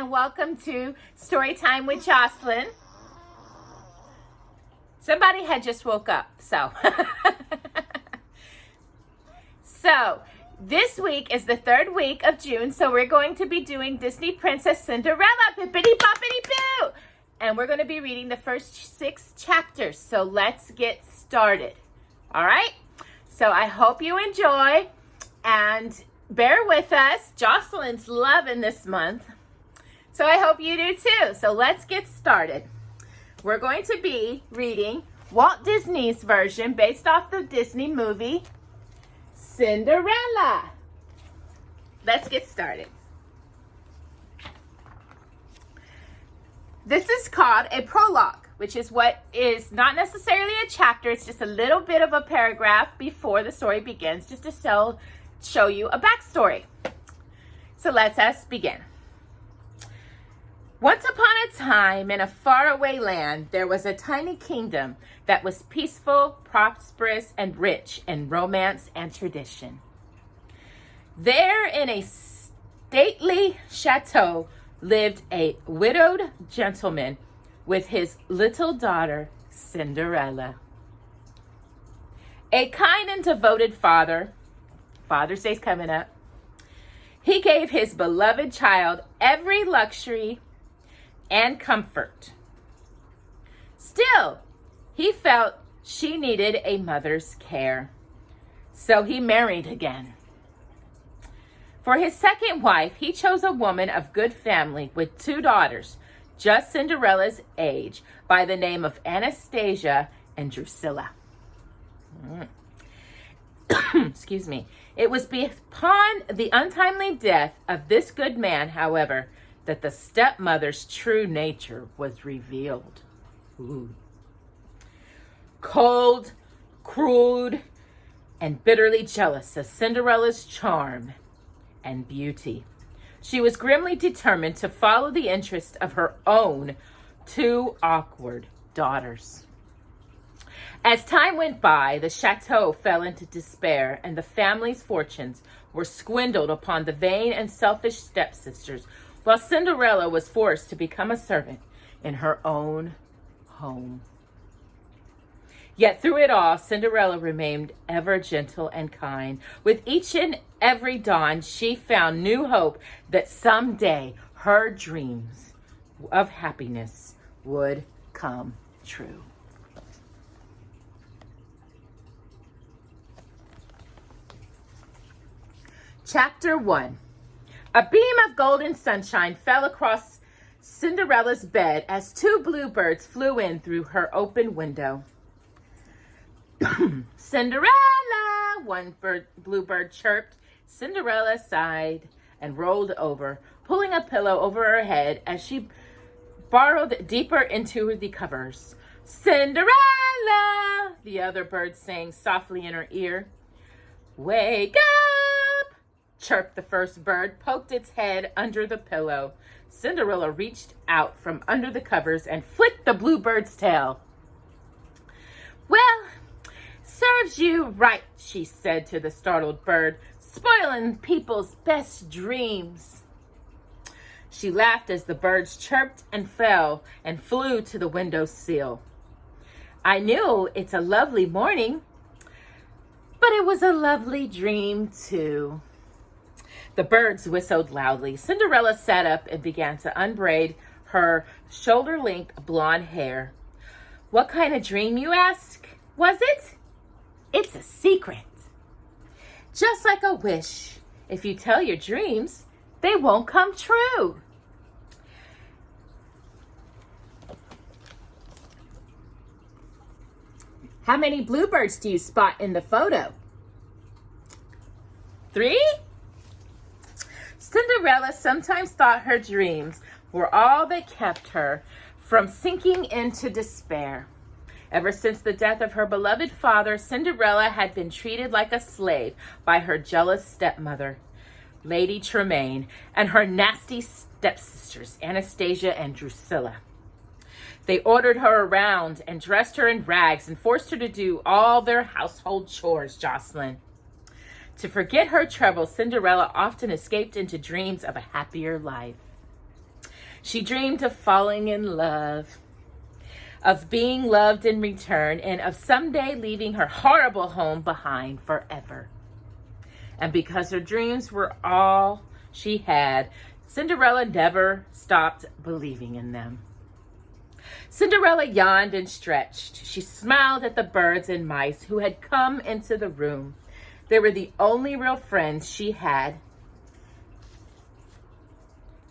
and welcome to Storytime with Jocelyn. Somebody had just woke up, so. So, this week is the third week of June, so we're going to be doing Disney Princess Cinderella, bippity-boppity-boo! And we're going to be reading the first 6 chapters, so let's get started. All right? So, I hope you enjoy, and bear with us. Jocelyn's loving this month, so I hope you do too. So, let's get started. We're going to be reading Walt Disney's version based off the Disney movie Cinderella. Let's get started. This is called a prologue, which is what is not necessarily a chapter. It's just a little bit of a paragraph before the story begins, just to show you a backstory. So let us begin. Once upon a time, in a faraway land, there was a tiny kingdom that was peaceful, prosperous, and rich in romance and tradition. There, in a stately chateau, lived a widowed gentleman with his little daughter, Cinderella. A kind and devoted Father's Day's coming up, he gave his beloved child every luxury and comfort. Still, he felt she needed a mother's care, so he married again. For his second wife, he chose a woman of good family with 2 daughters, just Cinderella's age, by the name of Anastasia and Drusilla. Excuse me. It was upon the untimely death of this good man, however, that the stepmother's true nature was revealed. Ooh. Cold, cruel, and bitterly jealous of Cinderella's charm and beauty, she was grimly determined to follow the interests of her own 2 awkward daughters. As time went by, the chateau fell into despair, and the family's fortunes were swindled upon the vain and selfish stepsisters, while Cinderella was forced to become a servant in her own home. Yet through it all, Cinderella remained ever gentle and kind. With each and every dawn, she found new hope that someday her dreams of happiness would come true. Chapter 1. A beam of golden sunshine fell across Cinderella's bed as 2 bluebirds flew in through her open window. Cinderella! One bluebird chirped. Cinderella sighed and rolled over, pulling a pillow over her head as she burrowed deeper into the covers. Cinderella! The other bird sang softly in her ear. Wake up! Chirped the first bird, poked its head under the pillow. Cinderella reached out from under the covers and flicked the bluebird's tail. Well, serves you right, she said to the startled bird, spoiling people's best dreams. She laughed as the birds chirped and fell and flew to the window sill. I knew it's a lovely morning, but it was a lovely dream too. The birds whistled loudly. Cinderella sat up and began to unbraid her shoulder-length blonde hair. What kind of dream, you ask? Was it? It's a secret. Just like a wish. If you tell your dreams, they won't come true. How many bluebirds do you spot in the photo? 3? Cinderella sometimes thought her dreams were all that kept her from sinking into despair. Ever since the death of her beloved father, Cinderella had been treated like a slave by her jealous stepmother, Lady Tremaine, and her nasty stepsisters, Anastasia and Drusilla. They ordered her around and dressed her in rags and forced her to do all their household chores, Jocelyn. To forget her troubles, Cinderella often escaped into dreams of a happier life. She dreamed of falling in love, of being loved in return, and of someday leaving her horrible home behind forever. And because her dreams were all she had, Cinderella never stopped believing in them. Cinderella yawned and stretched. She smiled at the birds and mice who had come into the room. They were the only real friends she had.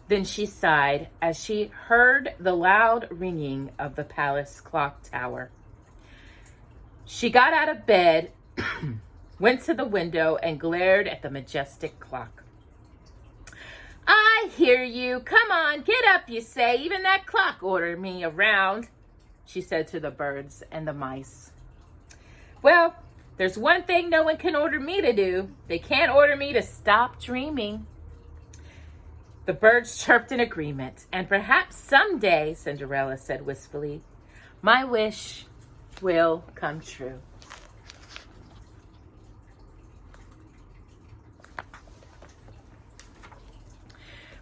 Then she sighed as she heard the loud ringing of the palace clock tower. She got out of bed, went to the window, and glared at the majestic clock. "I hear you. Come on, get up, you say. Even that clock ordered me around," she said to the birds and the mice. "Well, there's one thing no one can order me to do. They can't order me to stop dreaming." The birds chirped in agreement. "And perhaps someday," Cinderella said wistfully, "my wish will come true."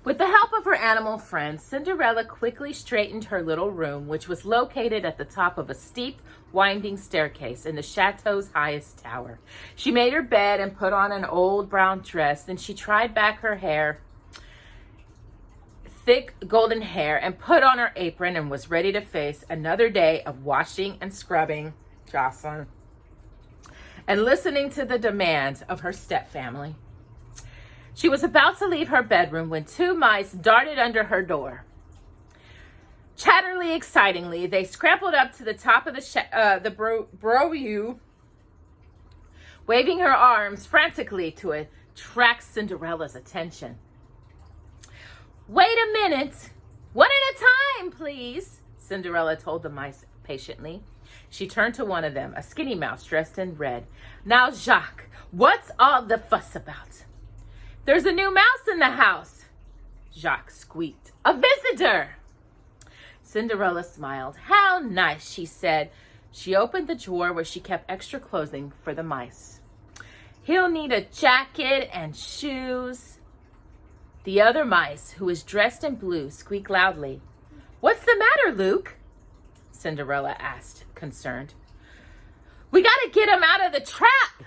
With the help of her animal friends, Cinderella quickly straightened her little room, which was located at the top of a steep, winding staircase in the chateau's highest tower. She made her bed and put on an old brown dress. Then she tied back her hair, thick golden hair, and put on her apron and was ready to face another day of washing and scrubbing Jocelyn and listening to the demands of her stepfamily. She was about to leave her bedroom when two mice darted under her door. Chatterly, excitingly, they scrambled up to the top of the brow, waving her arms frantically to attract Cinderella's attention. "Wait a minute. One at a time, please," Cinderella told the mice patiently. She turned to one of them, a skinny mouse dressed in red. "Now, Jacques, what's all the fuss about?" "There's a new mouse in the house," Jacques squeaked. "A visitor." Cinderella smiled. "How nice," she said. She opened the drawer where she kept extra clothing for the mice. "He'll need a jacket and shoes." The other mice, who was dressed in blue, squeaked loudly. "What's the matter, Luke?" Cinderella asked, concerned. "We gotta get him out of the trap,"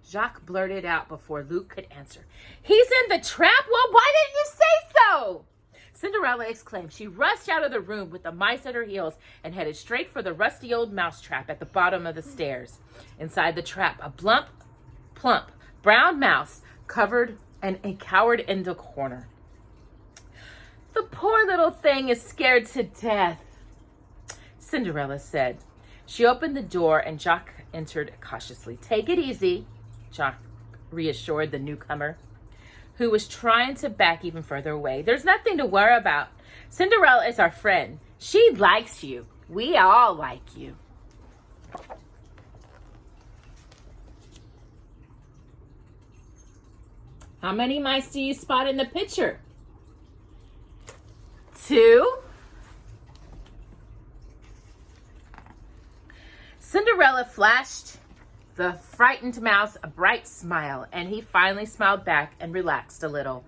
Jacques blurted out before Luke could answer. "He's in the trap? Well, why didn't you say so?" Cinderella exclaimed. She rushed out of the room with the mice at her heels and headed straight for the rusty old mouse trap at the bottom of the stairs. Inside the trap, a plump brown mouse cowered in the corner. "The poor little thing is scared to death," Cinderella said. She opened the door and Jacques entered cautiously. "Take it easy," Jacques reassured the newcomer, who was trying to back even further away. "There's nothing to worry about. Cinderella is our friend. She likes you. We all like you." How many mice do you spot in the picture? 2. Cinderella flashed the frightened mouse a bright smile, and he finally smiled back and relaxed a little.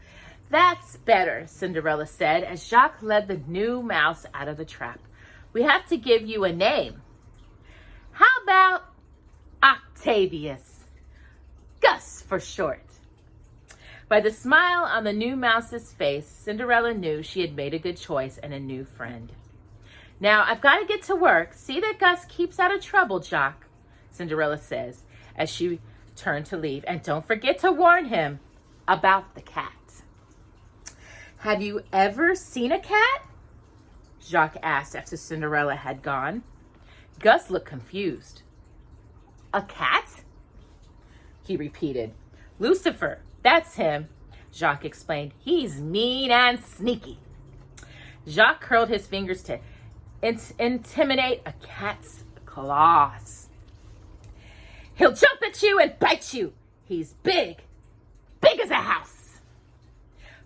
"That's better," Cinderella said as Jacques led the new mouse out of the trap. "We have to give you a name. How about Octavius? Gus for short." By the smile on the new mouse's face, Cinderella knew she had made a good choice and a new friend. "Now, I've got to get to work. See that Gus keeps out of trouble, Jacques," Cinderella says as she turned to leave. "And don't forget to warn him about the cat." "Have you ever seen a cat?" Jacques asked after Cinderella had gone. Gus looked confused. "A cat?" he repeated. "Lucifer, that's him," Jacques explained. "He's mean and sneaky." Jacques curled his fingers to intimidate a cat's claws. "He'll jump at you and bite you. He's big as a house."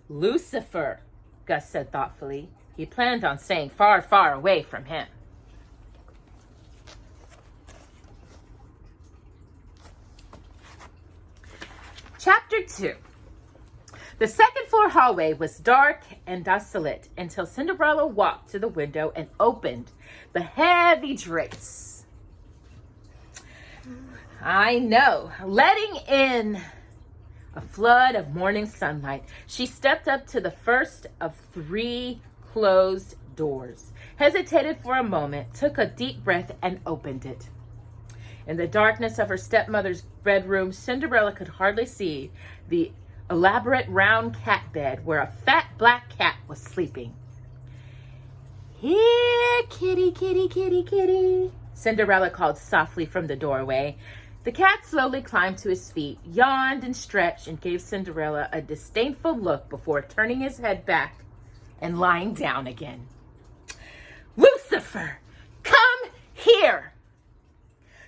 "Lucifer," Gus said thoughtfully. He planned on staying far, far away from him. Chapter 2. The second floor hallway was dark and desolate until Cinderella walked to the window and opened the heavy drapes. I know, letting in a flood of morning sunlight. She stepped up to the first of 3 closed doors, hesitated for a moment, took a deep breath, and opened it. In the darkness of her stepmother's bedroom, Cinderella could hardly see the elaborate round cat bed where a fat black cat was sleeping. "Here, kitty, kitty, kitty, kitty," Cinderella called softly from the doorway. The cat slowly climbed to his feet, yawned and stretched, and gave Cinderella a disdainful look before turning his head back and lying down again. "Lucifer, come here!"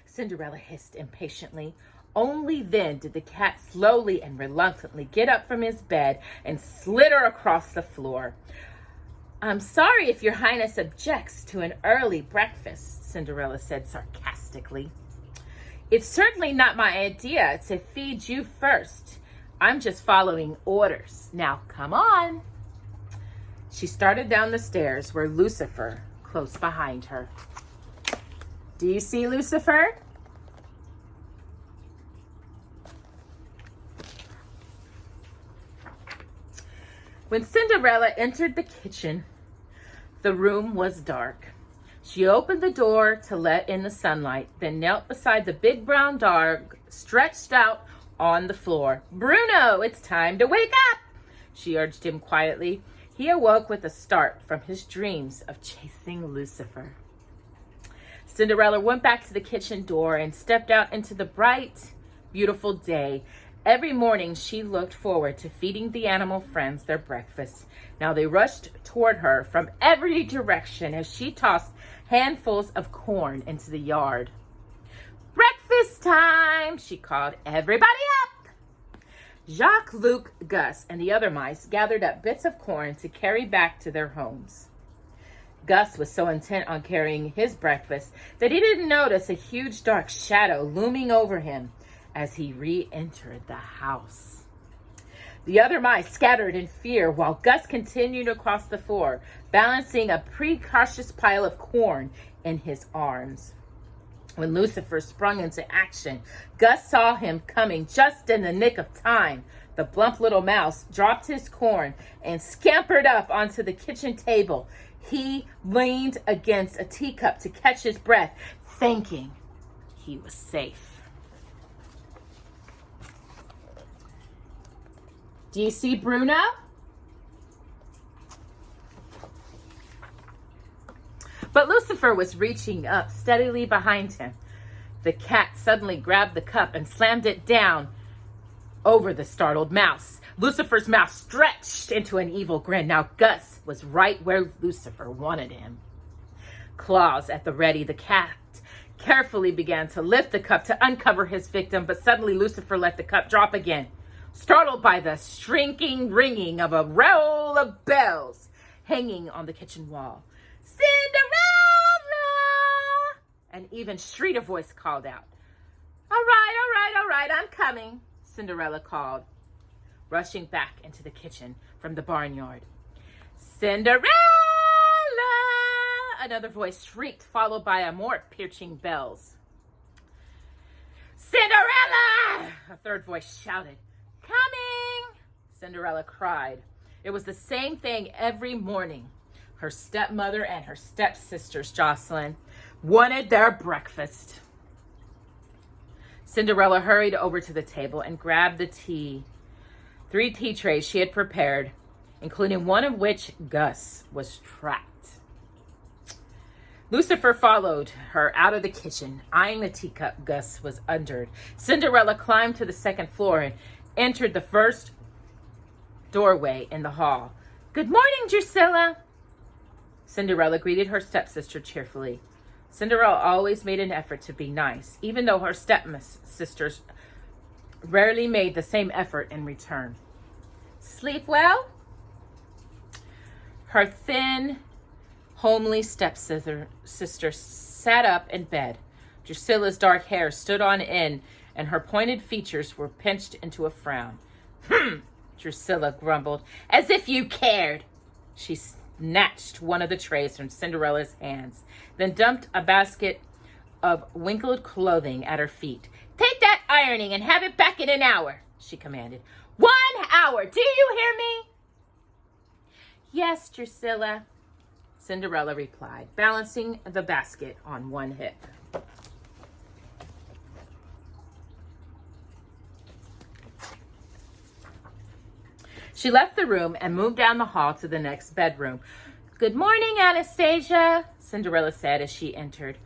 Cinderella hissed impatiently. Only then did the cat slowly and reluctantly get up from his bed and slither across the floor. "I'm sorry if your highness objects to an early breakfast," Cinderella said sarcastically. "It's certainly not my idea to feed you first. I'm just following orders. Now come on." She started down the stairs where Lucifer close behind her. Do you see Lucifer? When Cinderella entered the kitchen, the room was dark. She opened the door to let in the sunlight, then knelt beside the big brown dog stretched out on the floor. "Bruno, it's time to wake up," she urged him quietly. He awoke with a start from his dreams of chasing Lucifer. Cinderella went back to the kitchen door and stepped out into the bright, beautiful day. Every morning she looked forward to feeding the animal friends their breakfast. Now they rushed toward her from every direction as she tossed handfuls of corn into the yard. "Breakfast time," she called. "Everybody up!" Jacques, Luc, Gus, and the other mice gathered up bits of corn to carry back to their homes. Gus was so intent on carrying his breakfast that he didn't notice a huge dark shadow looming over him as he re-entered the house. The other mice scattered in fear while Gus continued across the floor, balancing a precautious pile of corn in his arms. When Lucifer sprung into action, Gus saw him coming just in the nick of time. The plump little mouse dropped his corn and scampered up onto the kitchen table. He leaned against a teacup to catch his breath, thinking he was safe. Do you see Bruno? But Lucifer was reaching up steadily behind him. The cat suddenly grabbed the cup and slammed it down over the startled mouse. Lucifer's mouth stretched into an evil grin. Now Gus was right where Lucifer wanted him. Claws at the ready, the cat carefully began to lift the cup to uncover his victim, but suddenly Lucifer let the cup drop again, startled by the shrinking ringing of a roll of bells hanging on the kitchen wall. "Cinderella!" An even shrieker voice called out. All right, I'm coming," Cinderella called, rushing back into the kitchen from the barnyard. "Cinderella!" Another voice shrieked, followed by a more piercing bells. "Cinderella!" A third voice shouted. "Coming!" Cinderella cried. It was the same thing every morning. Her stepmother and her stepsisters, Jocelyn, wanted their breakfast. Cinderella hurried over to the table and grabbed the 3 tea trays she had prepared, including one of which Gus was trapped. Lucifer followed her out of the kitchen, eyeing the teacup Gus was under. Cinderella climbed to the second floor and entered the first doorway in the hall. "Good morning, Drusilla." Cinderella greeted her stepsister cheerfully. Cinderella always made an effort to be nice, even though her stepsisters rarely made the same effort in return. "Sleep well?" Her thin, homely stepsister sat up in bed. Drusilla's dark hair stood on end, and her pointed features were pinched into a frown. Drusilla grumbled. As if you cared. She snatched one of the trays from Cinderella's hands, then dumped a basket of wrinkled clothing at her feet. Take that ironing and have it back in an hour, she commanded. 1 hour, do you hear me? Yes, Drusilla, Cinderella replied, balancing the basket on one hip. She left the room and moved down the hall to the next bedroom. Good morning, Anastasia, Cinderella said as she entered.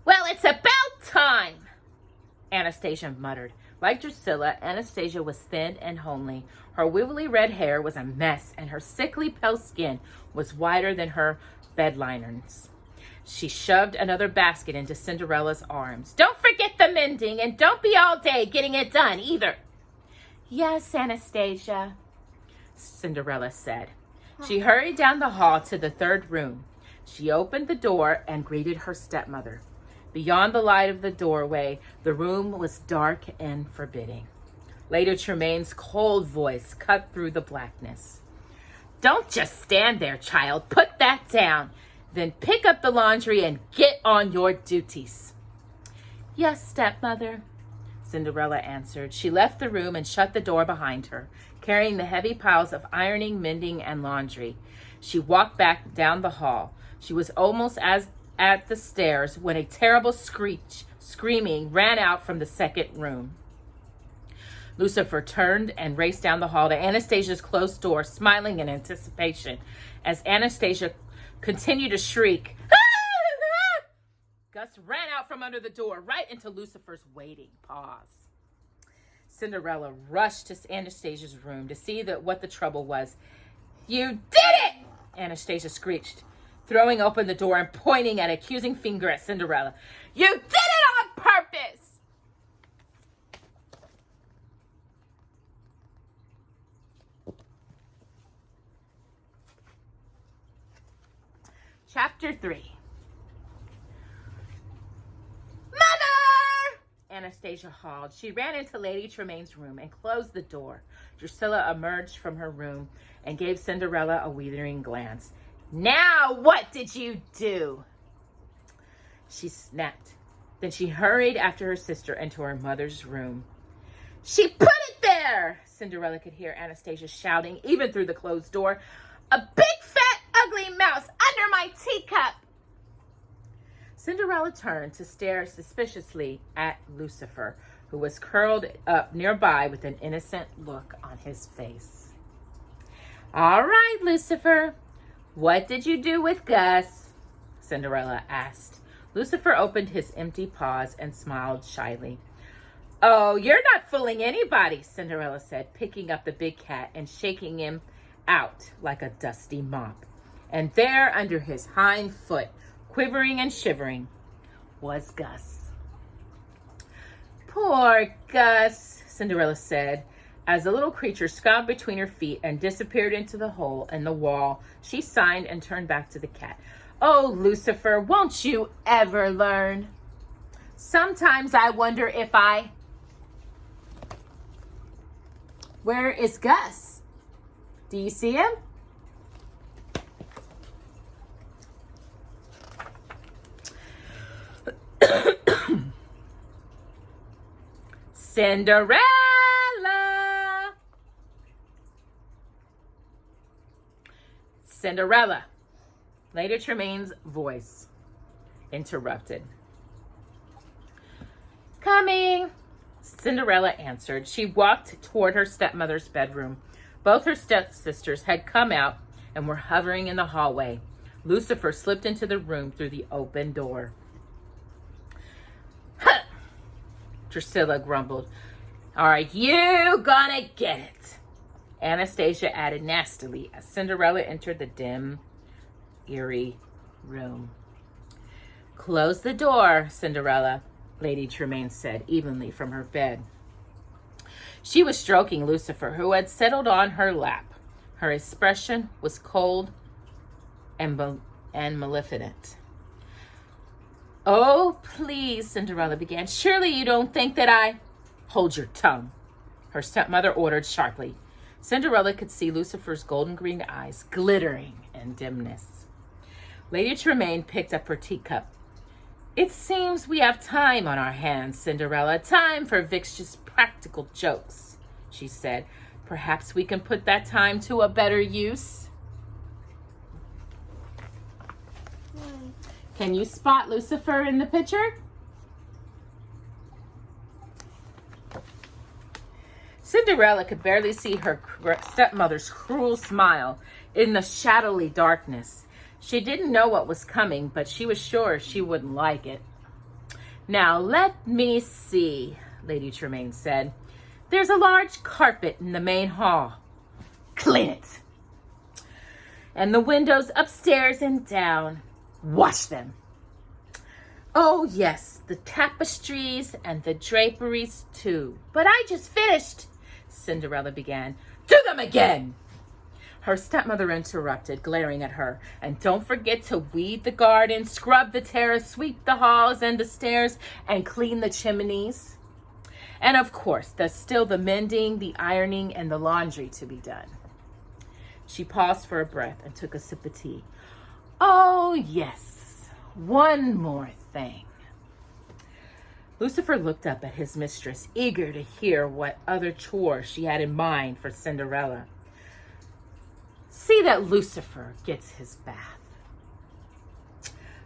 Well, it's about time, Anastasia muttered. Like Drusilla, Anastasia was thin and homely. Her wiggly red hair was a mess, and her sickly pale skin was whiter than her bed linens. She shoved another basket into Cinderella's arms. Don't forget the mending, and don't be all day getting it done, either. Yes, Anastasia, Cinderella said. She hurried down the hall to the third room. She opened the door and greeted her stepmother. Beyond the light of the doorway, the room was dark and forbidding. Lady Tremaine's cold voice cut through the blackness. Don't just stand there, child. Put that down. Then pick up the laundry and get on your duties. Yes, stepmother, Cinderella answered. She left the room and shut the door behind her, carrying the heavy piles of ironing, mending, and laundry. She walked back down the hall. She was almost at the stairs when a terrible screaming ran out from the second room. Lucifer turned and raced down the hall to Anastasia's closed door, smiling in anticipation. As Anastasia continued to shriek, Gus ran out from under the door, right into Lucifer's waiting paws. Cinderella rushed to Anastasia's room to see what the trouble was. You did it! Anastasia screeched, throwing open the door and pointing an accusing finger at Cinderella. You did it on purpose! Chapter 3. Mother! Anastasia called. She ran into Lady Tremaine's room and closed the door. Drusilla emerged from her room and gave Cinderella a withering glance. Now what did you do? She snapped. Then she hurried after her sister into her mother's room. She put it there! Cinderella could hear Anastasia shouting, even through the closed door. A big fat ugly mouse under my teacup! Cinderella turned to stare suspiciously at Lucifer, who was curled up nearby with an innocent look on his face. All right, Lucifer, what did you do with Gus? Cinderella asked. Lucifer opened his empty paws and smiled shyly. Oh, you're not fooling anybody, Cinderella said, picking up the big cat and shaking him out like a dusty mop. And there, under his hind foot, quivering and shivering, was Gus. Poor Gus, Cinderella said, as the little creature scuttled between her feet and disappeared into the hole in the wall. She sighed and turned back to the cat. Oh, Lucifer, won't you ever learn? Sometimes I wonder if Where is Gus? Do you see him? Cinderella! Cinderella! Lady Tremaine's voice interrupted. Coming! Cinderella answered. She walked toward her stepmother's bedroom. Both her stepsisters had come out and were hovering in the hallway. Lucifer slipped into the room through the open door. Huh! Drusilla grumbled. Are you gonna get it? Anastasia added nastily as Cinderella entered the dim, eerie room. Close the door, Cinderella, Lady Tremaine said evenly from her bed. She was stroking Lucifer, who had settled on her lap. Her expression was cold and maleficent. Oh, please, Cinderella began. Surely you don't think that I... Hold your tongue, her stepmother ordered sharply. Cinderella could see Lucifer's golden green eyes glittering in dimness. Lady Tremaine picked up her teacup. It seems we have time on our hands, Cinderella. Time for vicious practical jokes, she said. Perhaps we can put that time to a better use. Can you spot Lucifer in the picture? Cinderella could barely see her stepmother's cruel smile in the shadowy darkness. She didn't know what was coming, but she was sure she wouldn't like it. Now, let me see, Lady Tremaine said. There's a large carpet in the main hall. Clean it. And the windows upstairs and down. Wash them. Oh, yes, the tapestries and the draperies, too. But I just finished, Cinderella began. Do them again! Her stepmother interrupted, glaring at her. And don't forget to weed the garden, scrub the terrace, sweep the halls and the stairs, and clean the chimneys. And of course, there's still the mending, the ironing, and the laundry to be done. She paused for a breath and took a sip of tea. Oh, yes, one more thing. Lucifer looked up at his mistress, eager to hear what other chore she had in mind for Cinderella. See that Lucifer gets his bath.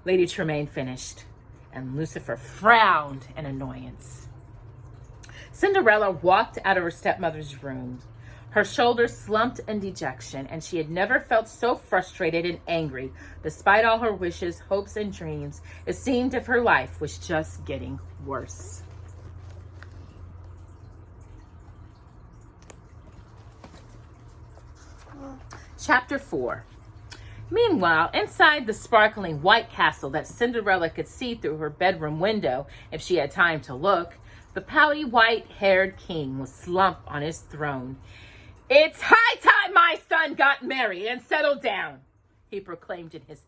Lady Tremaine finished, and Lucifer frowned in annoyance. Cinderella walked out of her stepmother's room. Her shoulders slumped in dejection, and she had never felt so frustrated and angry. Despite all her wishes, hopes, and dreams, it seemed as if her life was just getting worse. Chapter 4. Meanwhile, inside the sparkling white castle that Cinderella could see through her bedroom window if she had time to look, the pouty white-haired king was slumped on his throne. It's high time my son got married and settled down, he proclaimed in his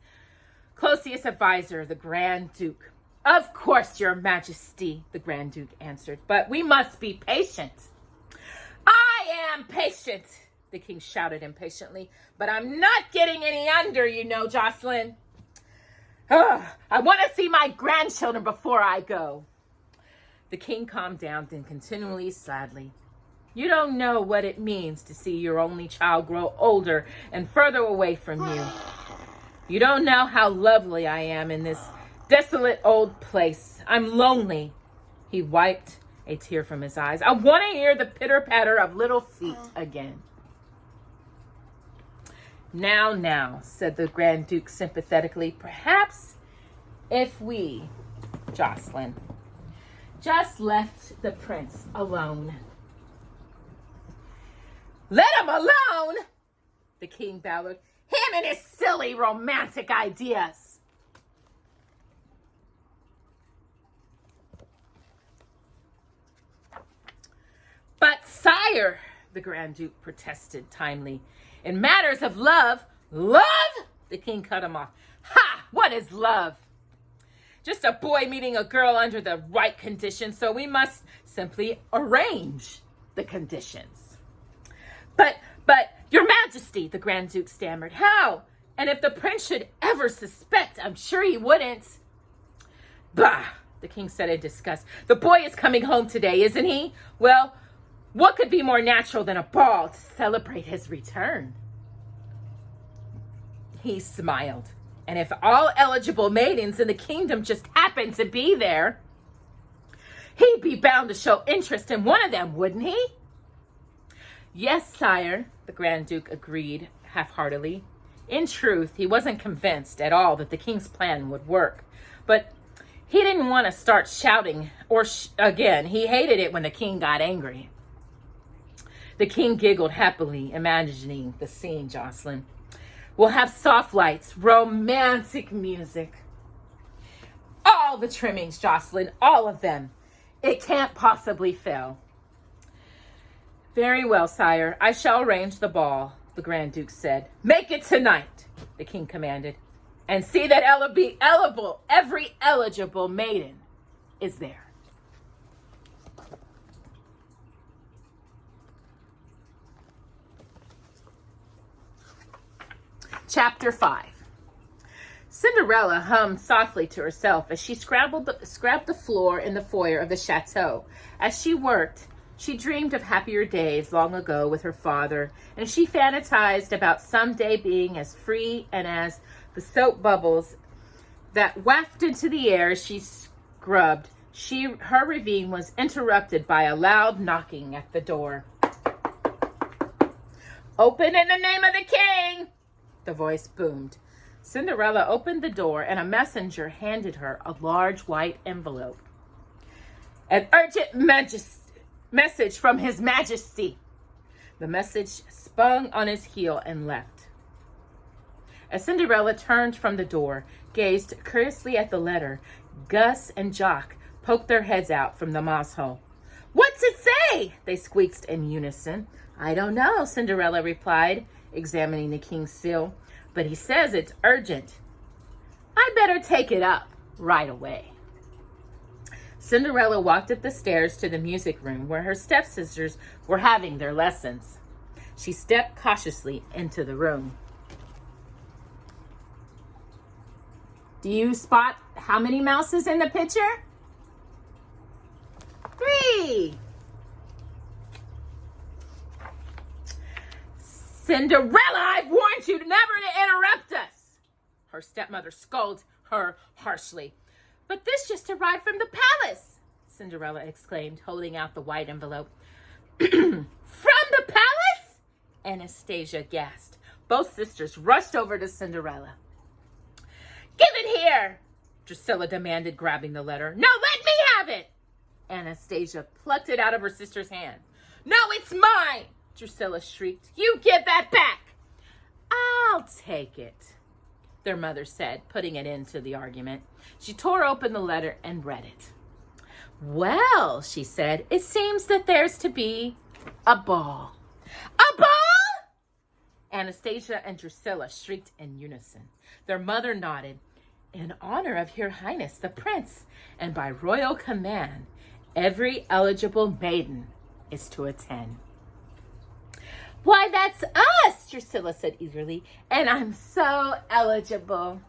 closest advisor, the Grand Duke. Of course, your majesty, the Grand Duke answered, but we must be patient. I am patient, the king shouted impatiently, but I'm not getting any under, you know, Jocelyn. I want to see my grandchildren before I go. The king calmed down, then continually sadly. You don't know what it means to see your only child grow older and further away from you. You don't know how lovely I am in this desolate old place. I'm lonely. He wiped a tear from his eyes. I want to hear the pitter-patter of little feet again. Now, said the Grand Duke sympathetically, perhaps if we, Jocelyn, just left the prince alone. Let him alone, the king bellowed. Him and his silly romantic ideas. But sire, the Grand Duke protested timely, in matters of love, the king cut him off. Ha! What is love? Just a boy meeting a girl under the right conditions, so we must simply arrange the conditions. But, your majesty, the Grand Duke stammered, how? And if the prince should ever suspect, I'm sure he wouldn't. Bah, the king said in disgust. The boy is coming home today, isn't he? Well, what could be more natural than a ball to celebrate his return? He smiled. And if all eligible maidens in the kingdom just happened to be there, he'd be bound to show interest in one of them, wouldn't he? Yes, sire, the Grand Duke agreed half-heartedly. In truth, he wasn't convinced at all that the king's plan would work. But he didn't want to start shouting again. He hated it when the king got angry. The king giggled happily, imagining the scene, Jocelyn. We'll have soft lights, romantic music. All the trimmings, Jocelyn, all of them. It can't possibly fail. Very well, sire. I shall arrange the ball, the Grand Duke said. Make it tonight, the king commanded. And see that every eligible maiden is there. Chapter 5. Cinderella hummed softly to herself as she scrubbed the floor in the foyer of the chateau. As she worked, she dreamed of happier days long ago with her father, and she fantasized about someday being as free and as the soap bubbles that wafted into the air as she scrubbed. Her ravine was interrupted by a loud knocking at the door. "Open in the name of the king!" the voice boomed. Cinderella opened the door, and a messenger handed her a large white envelope. "An urgent message from His Majesty." The message spun on his heel and left. As Cinderella turned from the door, gazed curiously at the letter, Gus and Jock poked their heads out from the moss hole. "What's it say?" they squeaked in unison. "I don't know," Cinderella replied, examining the king's seal, "but he says it's urgent. I better take it up right away." Cinderella walked up the stairs to the music room where her stepsisters were having their lessons. She stepped cautiously into the room. Do you spot how many mouses in the pitcher? 3. "Cinderella, I've warned you never to interrupt us!" her stepmother scolded her harshly. "But this just arrived from the palace!" Cinderella exclaimed, holding out the white envelope. "From the palace?" Anastasia gasped. Both sisters rushed over to Cinderella. "Give it here!" Drusilla demanded, grabbing the letter. "No, let me have it!" Anastasia plucked it out of her sister's hand. "No, it's mine!" Drusilla shrieked. "You give that back!" "I'll take it," their mother said, putting it into the argument. She tore open the letter and read it. "Well," she said, "it seems that there's to be a ball." "A ball?" Anastasia and Drusilla shrieked in unison. Their mother nodded. "In honor of Your Highness the Prince, and by royal command, every eligible maiden is to attend." "Why, that's us," Drusilla said eagerly. "And I'm so eligible,"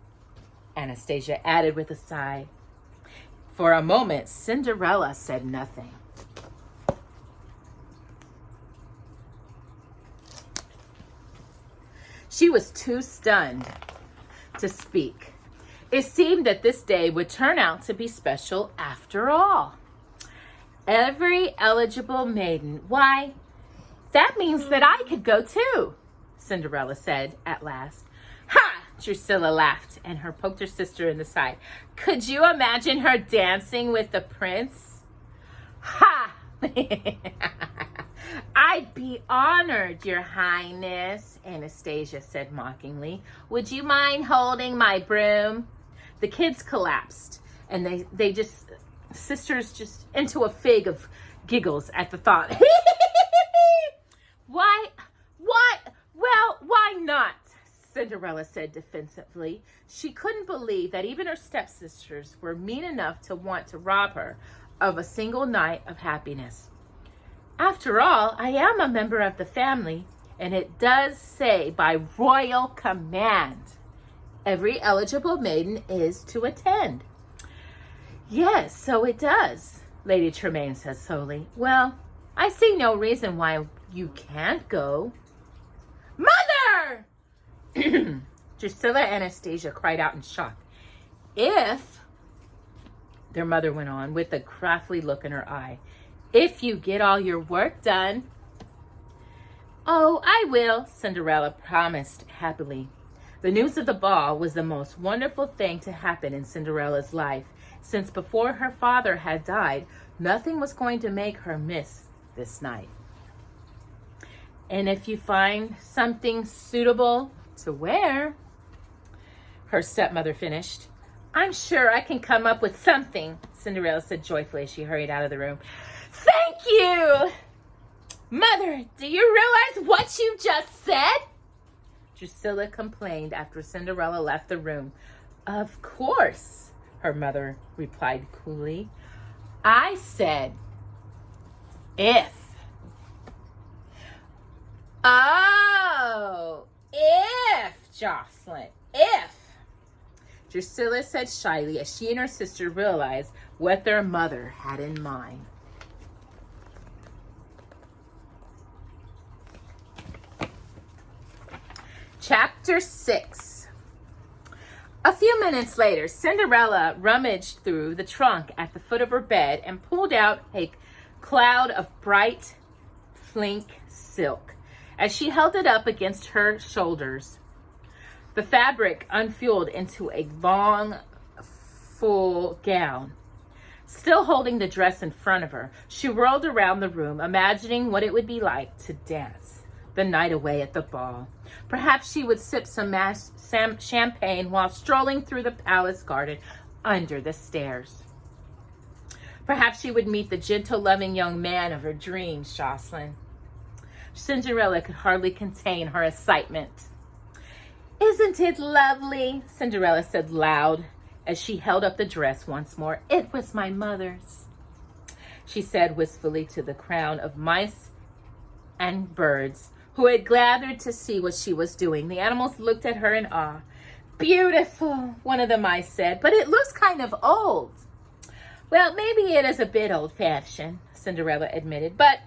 Anastasia added with a sigh. For a moment, Cinderella said nothing. She was too stunned to speak. It seemed that this day would turn out to be special after all. Every eligible maiden. Why, that means that I could go too, Cinderella said at last. "Ha!" Drusilla laughed and poked her sister in the side. "Could you imagine her dancing with the prince?" "Ha!" "I'd be honored, Your Highness," Anastasia said mockingly. "Would you mind holding my broom?" The kids collapsed, and sisters just into a fig of giggles at the thought. Why, well, why not?" Cinderella said defensively. She couldn't believe that even her stepsisters were mean enough to want to rob her of a single night of happiness. "After all, I am a member of the family, and it does say by royal command, every eligible maiden is to attend." "Yes, so it does," Lady Tremaine said slowly. "Well, I see no reason why you can't go." "Mother!" Drusilla and Anastasia cried out in shock. "If," their mother went on with a crafty look in her eye, "if you get all your work done." "Oh, I will," Cinderella promised happily. The news of the ball was the most wonderful thing to happen in Cinderella's life, since before her father had died, nothing was going to make her miss this night. "And if you find something suitable to wear," her stepmother finished. "I'm sure I can come up with something," Cinderella said joyfully as she hurried out of the room. "Thank you!" "Mother, do you realize what you just said?" Drusilla complained after Cinderella left the room. "Of course," her mother replied coolly. "I said, if." "Oh, if," Jocelyn, if, Drusilla said shyly as she and her sister realized what their mother had in mind. Chapter 6. A few minutes later, Cinderella rummaged through the trunk at the foot of her bed and pulled out a cloud of bright, flink silk. As she held it up against her shoulders, the fabric unfurled into a long, full gown. Still holding the dress in front of her, she whirled around the room, imagining what it would be like to dance the night away at the ball. Perhaps she would sip some champagne while strolling through the palace garden under the stairs. Perhaps she would meet the gentle, loving young man of her dreams, Jocelyn. Cinderella could hardly contain her excitement. "Isn't it lovely?" Cinderella said loud as she held up the dress once more. "It was my mother's," she said wistfully to the crowd of mice and birds who had gathered to see what she was doing. The animals looked at her in awe. "Beautiful," one of the mice said, "but it looks kind of old." "Well, maybe it is a bit old-fashioned," Cinderella admitted, "but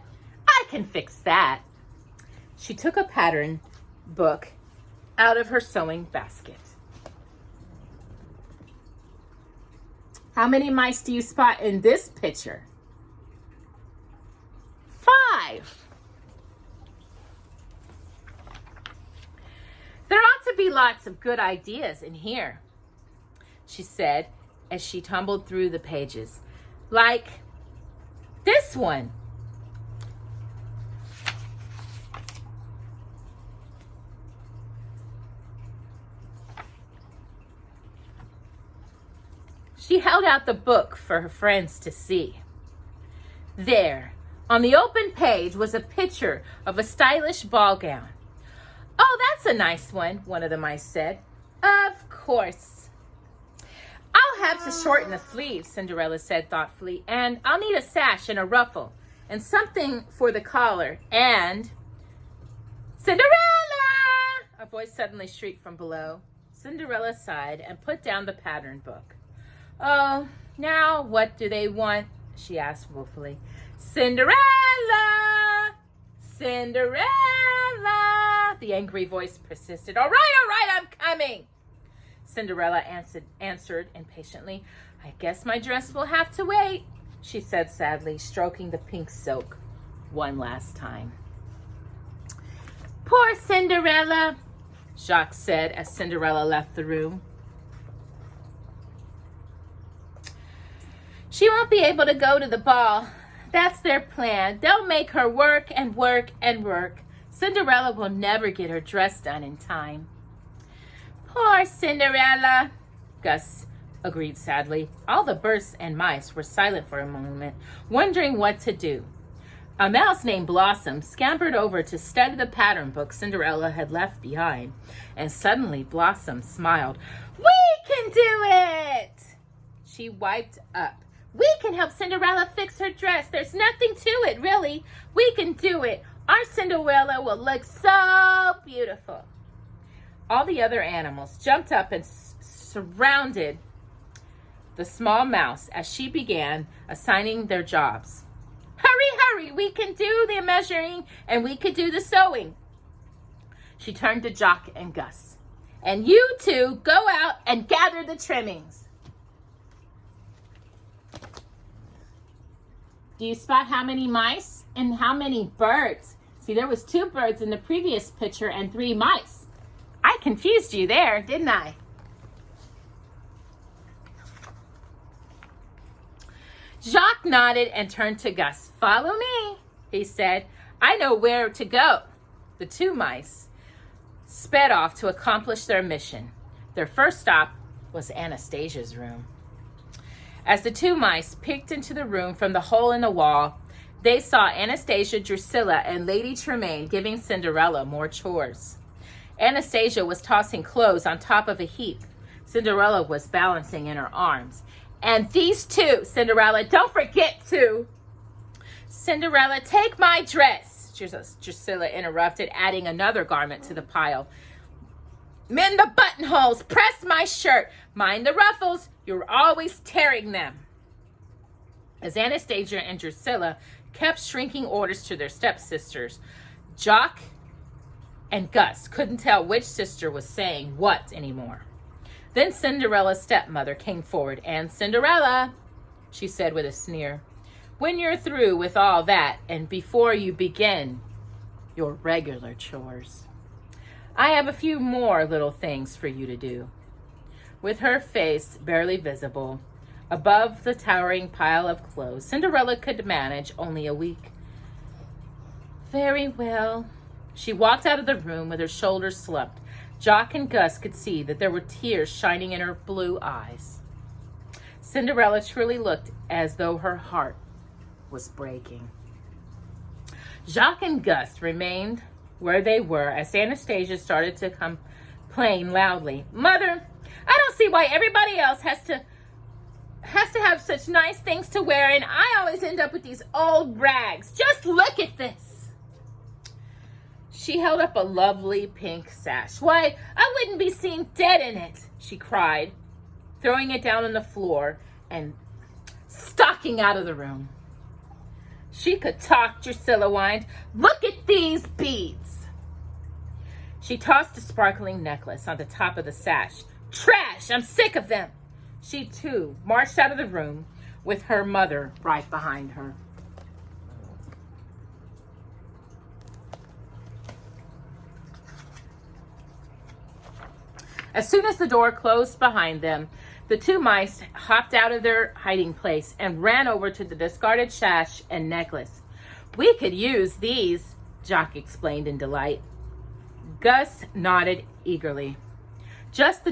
I can fix that." She took a pattern book out of her sewing basket. "How many mice do you spot in this picture?" "5. "There ought to be lots of good ideas in here," she said as she tumbled through the pages. "Like this one." She held out the book for her friends to see. There, on the open page, was a picture of a stylish ball gown. "Oh, that's a nice one of the mice said. "Of course." "I'll have to shorten the sleeves," Cinderella said thoughtfully, "and I'll need a sash and a ruffle and something for the collar and—" "Cinderella!" a voice suddenly shrieked from below. Cinderella sighed and put down the pattern book. "Oh, now what do they want?" she asked woefully. "Cinderella! Cinderella!" the angry voice persisted. All right, I'm coming," Cinderella answered impatiently. "I guess my dress will have to wait," she said sadly, stroking the pink silk one last time. "Poor Cinderella," Jacques said as Cinderella left the room. "She won't be able to go to the ball. That's their plan. They'll make her work and work and work. Cinderella will never get her dress done in time." "Poor Cinderella," Gus agreed sadly. All the birds and mice were silent for a moment, wondering what to do. A mouse named Blossom scampered over to study the pattern book Cinderella had left behind, and suddenly Blossom smiled. "We can do it!" She wiped up. "We can help Cinderella fix her dress. There's nothing to it, really. We can do it. Our Cinderella will look so beautiful." All the other animals jumped up and surrounded the small mouse as she began assigning their jobs. Hurry, we can do the measuring and we can do the sewing." She turned to Jock and Gus. "And you two go out and gather the trimmings." "Do you spot how many mice and how many birds?" See, there was 2 birds in the previous picture and 3 mice. I confused you there, didn't I? Jacques nodded and turned to Gus. "Follow me," he said. "I know where to go." The 2 mice sped off to accomplish their mission. Their first stop was Anastasia's room. As the 2 mice peeked into the room from the hole in the wall, they saw Anastasia, Drusilla, and Lady Tremaine giving Cinderella more chores. Anastasia was tossing clothes on top of a heap. Cinderella was balancing in her arms. "And these 2, Cinderella, don't forget to—" "Cinderella, take my dress," Drusilla interrupted, adding another garment to the pile. Mend the buttonholes. Press my shirt. Mind the ruffles. You're always tearing them. As Anastasia and Drusilla kept shrinking orders to their stepsisters, Jock and Gus couldn't tell which sister was saying what anymore. Then Cinderella's stepmother came forward, and Cinderella, she said with a sneer, when you're through with all that and before you begin your regular chores, I have a few more little things for you to do. With her face barely visible above the towering pile of clothes, Cinderella could manage only a week. Very well. She walked out of the room with her shoulders slumped. Jock and Gus could see that there were tears shining in her blue eyes. Cinderella truly looked as though her heart was breaking. Jock and Gus remained where they were as Anastasia started to complain loudly. Mother, I don't see why everybody else has to have such nice things to wear, and I always end up with these old rags. Just look at this. She held up a lovely pink sash. Why, I wouldn't be seen dead in it, she cried, throwing it down on the floor and stalking out of the room. She could talk, Drusilla whined. Look at these beads. She tossed a sparkling necklace on the top of the sash. Trash! I'm sick of them. She, too, marched out of the room with her mother right behind her. As soon as the door closed behind them, the two mice hopped out of their hiding place and ran over to the discarded sash and necklace. We could use these, Jock explained in delight. Gus nodded eagerly. Just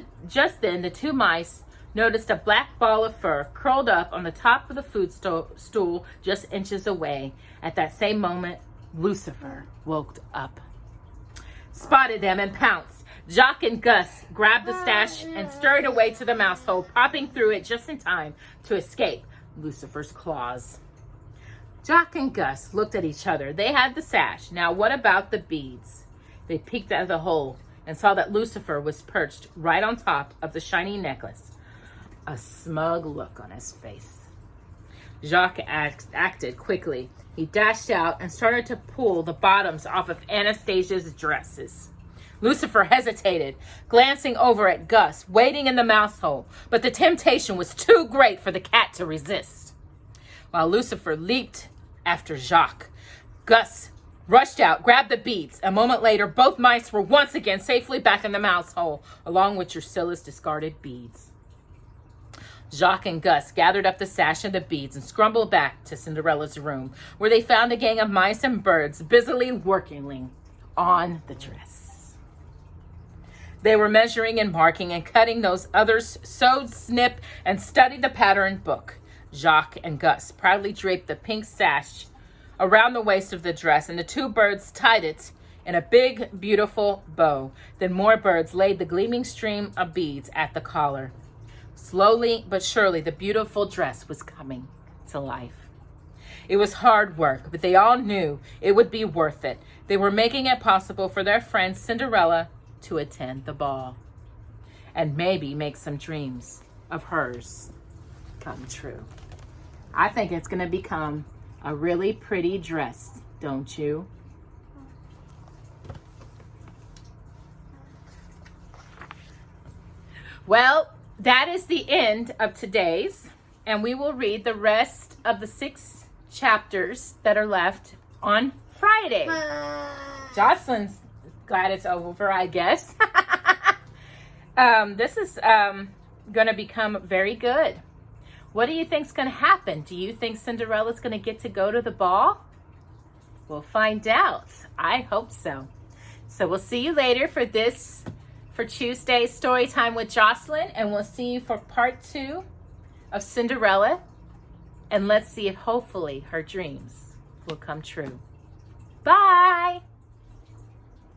then, the two mice noticed a black ball of fur curled up on the top of the food stool just inches away. At that same moment, Lucifer woke up, spotted them, and pounced. Jock and Gus grabbed the stash and scurried away to the mouse hole, popping through it just in time to escape Lucifer's claws. Jock and Gus looked at each other. They had the sash. Now what about the beads? They peeked out of the hole and saw that Lucifer was perched right on top of the shiny necklace, a smug look on his face. Jock acted quickly. He dashed out and started to pull the bottoms off of Anastasia's dresses. Lucifer hesitated, glancing over at Gus, waiting in the mouse hole, but the temptation was too great for the cat to resist. While Lucifer leaped after Jacques, Gus rushed out, grabbed the beads. A moment later, both mice were once again safely back in the mouse hole, along with Drusilla's discarded beads. Jacques and Gus gathered up the sash and the beads and scrambled back to Cinderella's room, where they found a gang of mice and birds busily working on the dress. They were measuring and marking and cutting. Those others sewed, snipped, and studied the pattern book. Jacques and Gus proudly draped the pink sash around the waist of the dress, and the two birds tied it in a big, beautiful bow. Then more birds laid the gleaming stream of beads at the collar. Slowly but surely, the beautiful dress was coming to life. It was hard work, but they all knew it would be worth it. They were making it possible for their friend Cinderella to attend the ball and maybe make some dreams of hers come true. I think it's going to become a really pretty dress, don't you? Well, that is the end of today's, and we will read the rest of the 6 chapters that are left on Friday. Jocelyn's glad it's over, I guess. This is going to become very good. What do you think's going to happen? Do you think Cinderella's going to get to go to the ball? We'll find out. I hope so. So we'll see you later for Tuesday's story time with Jocelyn, and we'll see you for part 2 of Cinderella. And let's see if hopefully her dreams will come true. Bye.